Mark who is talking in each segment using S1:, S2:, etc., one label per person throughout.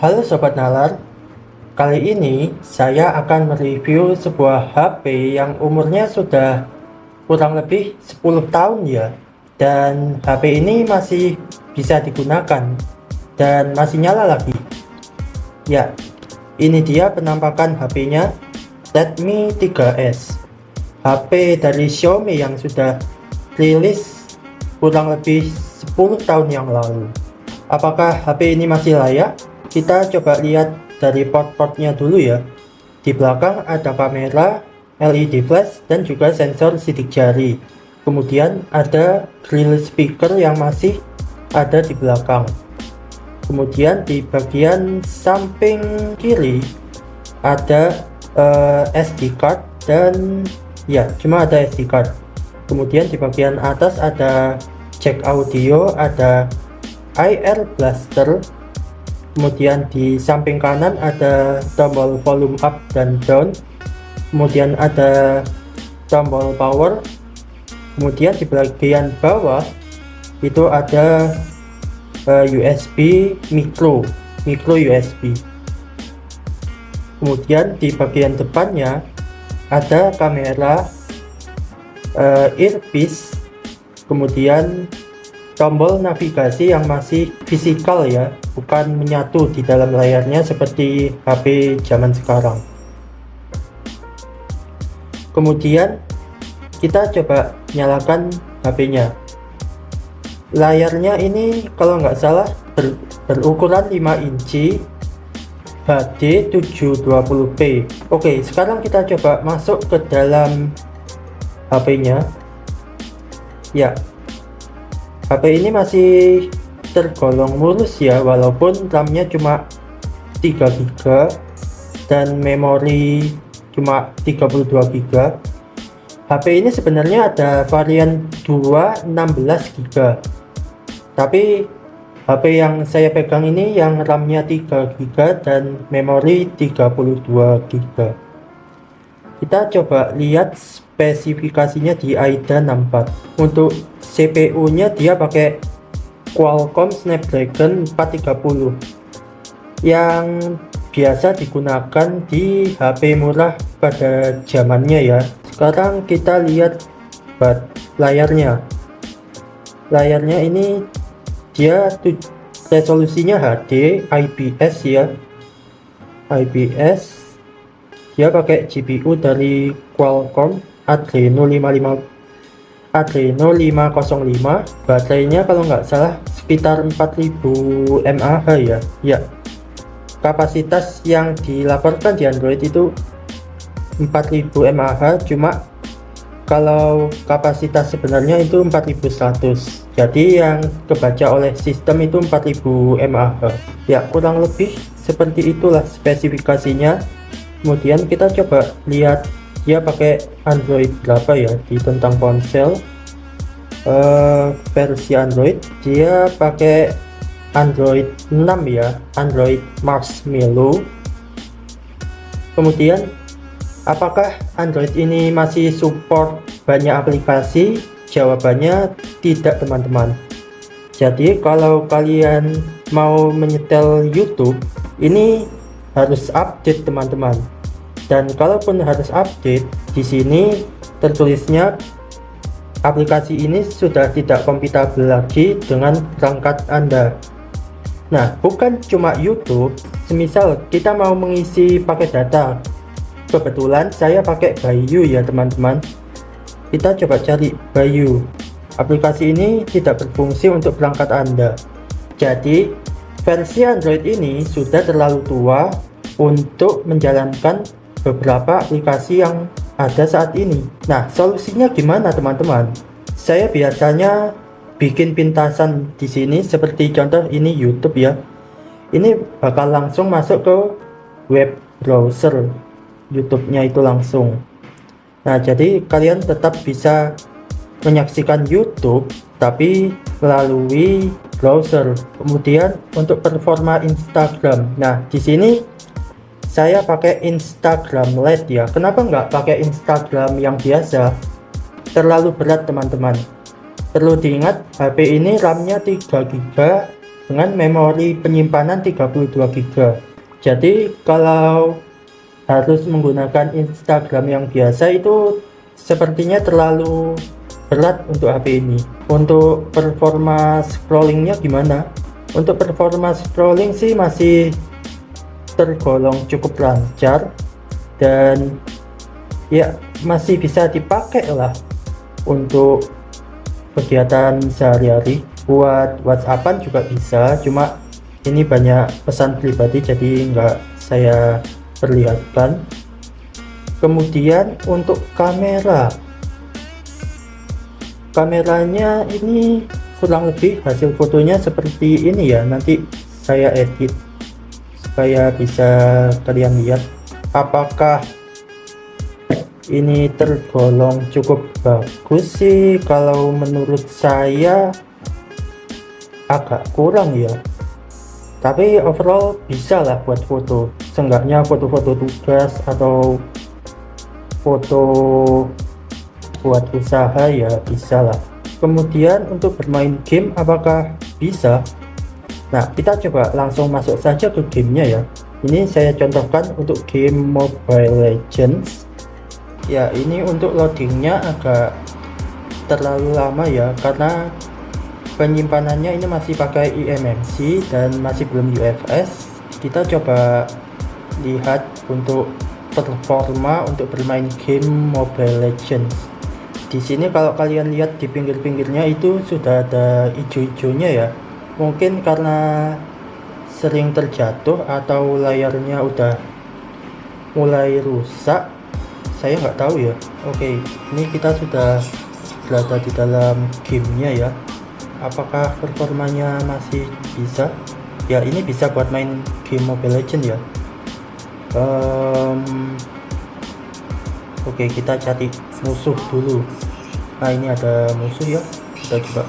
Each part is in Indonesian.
S1: Halo Sobat Nalar, kali ini saya akan mereview sebuah HP yang umurnya sudah kurang lebih 10 tahun ya. Dan HP ini masih bisa digunakan dan masih nyala lagi. Ya, ini dia penampakan HP-nya, Redmi 3S. HP dari Xiaomi yang sudah rilis kurang lebih 10 tahun yang lalu. Apakah HP ini masih layak? Kita coba lihat dari port-portnya dulu ya. Di belakang ada kamera, LED flash, dan juga sensor sidik jari. Kemudian ada grill speaker yang masih ada di belakang. Kemudian di bagian samping kiri ada SD card dan ya cuma ada SD card. Kemudian di bagian atas ada jack audio, ada IR blaster. Kemudian di samping kanan ada tombol volume up dan down. Kemudian ada tombol power. Kemudian di bagian bawah itu ada USB micro USB. Kemudian di bagian depannya ada kamera, earpiece, kemudian tombol navigasi yang masih fisikal ya, bukan menyatu di dalam layarnya seperti HP zaman sekarang. Kemudian kita coba nyalakan HP-nya. Layarnya ini kalau nggak salah berukuran 5 inci, HD 720p. Oke, sekarang kita coba masuk ke dalam HP-nya. Ya, HP ini masih tergolong mulus ya, walaupun RAM-nya cuma 3 GB dan memori cuma 32 GB. HP ini sebenarnya ada varian 216 GB, tapi HP yang saya pegang ini yang RAM-nya 3 GB dan memori 32 GB. Kita coba lihat spesifikasinya di AIDA 64. Untuk CPU-nya dia pakai Qualcomm Snapdragon 430 yang biasa digunakan di HP murah pada zamannya ya. Sekarang kita lihat layarnya. Layarnya ini dia resolusinya HD IPS ya. IPS. Dia pakai GPU dari Qualcomm Adreno 505. Baterainya kalau nggak salah sekitar 4000 mAh ya. Ya, kapasitas yang dilaporkan di Android itu 4000 mAh, cuma kalau kapasitas sebenarnya itu 4100. Jadi yang kebaca oleh sistem itu 4000 mAh. Ya, kurang lebih seperti itulah spesifikasinya. Kemudian kita coba lihat dia pakai Android berapa ya di tentang ponsel. Versi Android dia pakai Android 6 ya, Android Marshmallow. Kemudian apakah Android ini masih support banyak aplikasi? Jawabannya tidak teman-teman. Jadi kalau kalian mau menyetel YouTube ini harus update teman-teman. Dan kalaupun harus update, di sini tertulisnya aplikasi ini sudah tidak kompatibel lagi dengan perangkat Anda. Nah, bukan cuma YouTube, semisal kita mau mengisi paket data. Kebetulan saya pakai Bayu ya teman-teman. Kita coba cari Bayu. Aplikasi ini tidak berfungsi untuk perangkat Anda. Jadi versi Android ini sudah terlalu tua untuk menjalankan beberapa aplikasi yang ada saat ini. Nah, solusinya gimana teman-teman? Saya biasanya bikin pintasan di sini seperti contoh ini YouTube ya. Ini bakal langsung masuk ke web browser YouTube-nya itu langsung. Nah, jadi kalian tetap bisa menyaksikan YouTube tapi melalui browser. Kemudian untuk performa Instagram. Nah, di sini saya pakai Instagram Lite ya. Kenapa nggak pakai Instagram yang biasa? Terlalu berat teman-teman. Perlu diingat HP ini RAM-nya 3 GB dengan memori penyimpanan 32 GB. Jadi kalau harus menggunakan Instagram yang biasa itu sepertinya terlalu berat untuk HP ini. Untuk performa scrollingnya gimana? Untuk performa scrolling sih masih tergolong cukup lancar dan ya masih bisa dipakai lah untuk kegiatan sehari-hari. Buat WhatsAppan juga bisa, cuma ini banyak pesan pribadi jadi nggak saya perlihatkan. Kemudian untuk kameranya ini kurang lebih hasil fotonya seperti ini ya, nanti saya edit supaya bisa kalian lihat apakah ini tergolong cukup bagus sih. Kalau menurut saya agak kurang ya, tapi overall bisa lah buat foto, seenggaknya foto-foto tugas atau foto buat usaha ya bisa lah. Kemudian untuk bermain game apakah bisa? Nah, kita coba langsung masuk saja ke gamenya ya. Ini saya contohkan untuk game Mobile Legends. Ya, ini untuk loadingnya agak terlalu lama ya, karena penyimpanannya ini masih pakai eMMC dan masih belum UFS. Kita coba lihat untuk performa untuk bermain game Mobile Legends. Di sini kalau kalian lihat di pinggir-pinggirnya itu sudah ada hijau-hijaunya ya. Mungkin karena sering terjatuh atau layarnya udah mulai rusak, saya nggak tahu ya. Oke, ini kita sudah berada di dalam gamenya ya. Apakah performanya masih bisa? Ya, ini bisa buat main game Mobile Legends ya. Oke, kita cari musuh dulu. Nah, ini ada musuh ya, kita coba.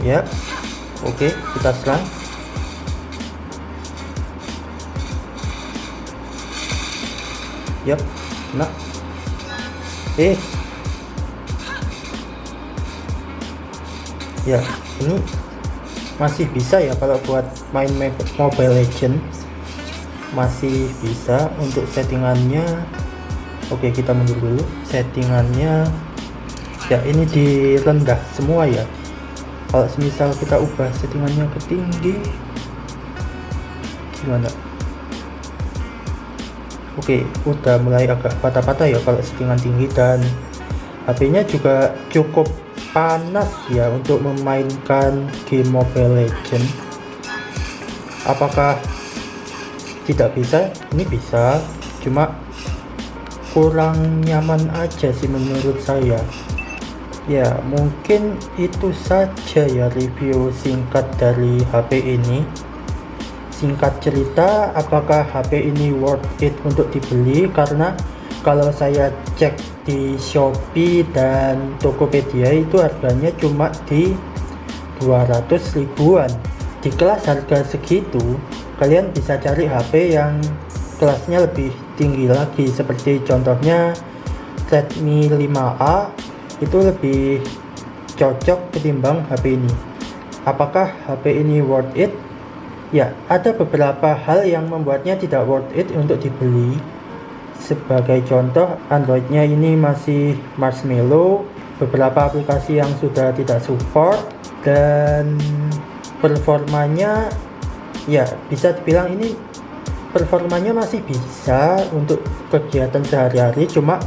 S1: Ya, oke, kita serang. Yap, nah, ya, ini masih bisa ya kalau buat main Mobile Legends, masih bisa. Untuk settingannya, oke, kita mundur dulu. Settingannya ya ini di rendah semua ya. Kalau semisal kita ubah settingannya ke tinggi gimana? Oke, udah mulai agak patah-patah ya kalau settingan tinggi, dan HP-nya juga cukup panas ya untuk memainkan game Mobile Legends. Apakah tidak bisa? Ini bisa, cuma kurang nyaman aja sih menurut saya. Ya, mungkin itu saja ya review singkat dari HP ini. Singkat cerita, apakah HP ini worth it untuk dibeli? Karena kalau saya cek di Shopee dan Tokopedia itu harganya cuma di 200 ribuan. Di kelas harga segitu, kalian bisa cari HP yang kelasnya lebih tinggi lagi, seperti contohnya Redmi 5A itu lebih cocok ketimbang HP ini. Apakah HP ini worth it? Ya, ada beberapa hal yang membuatnya tidak worth it untuk dibeli. Sebagai contoh, Androidnya ini masih marshmallow, beberapa aplikasi yang sudah tidak support, dan performanya ya bisa dibilang ini performanya masih bisa untuk kegiatan sehari-hari. Cuma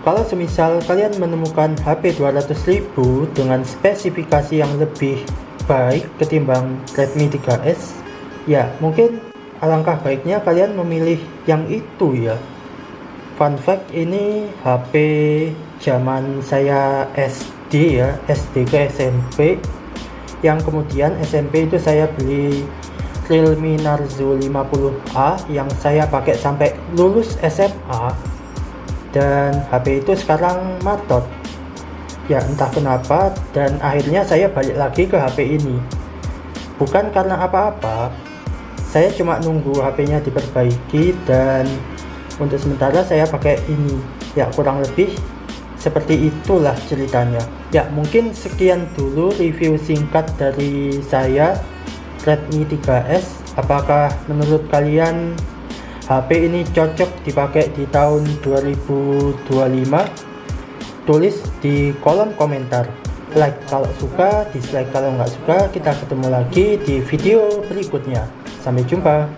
S1: kalau semisal kalian menemukan HP 200.000 dengan spesifikasi yang lebih baik ketimbang Redmi 3S, ya mungkin alangkah baiknya kalian memilih yang itu ya. Fun fact, ini HP zaman saya SD ya, SD ke SMP, yang kemudian SMP itu saya beli Realme Narzo 50A yang saya pakai sampai lulus SMA, dan HP itu sekarang matot ya entah kenapa, dan akhirnya saya balik lagi ke HP ini. Bukan karena apa-apa, saya cuma nunggu HP-nya diperbaiki dan Untuk sementara saya pakai ini. Ya, kurang lebih seperti itulah ceritanya. Ya, mungkin sekian dulu review singkat dari saya Redmi 3S. Apakah menurut kalian HP ini cocok dipakai di tahun 2025? Tulis di kolom komentar. Like kalau suka, dislike kalau nggak suka. Kita ketemu lagi di video berikutnya. Sampai jumpa.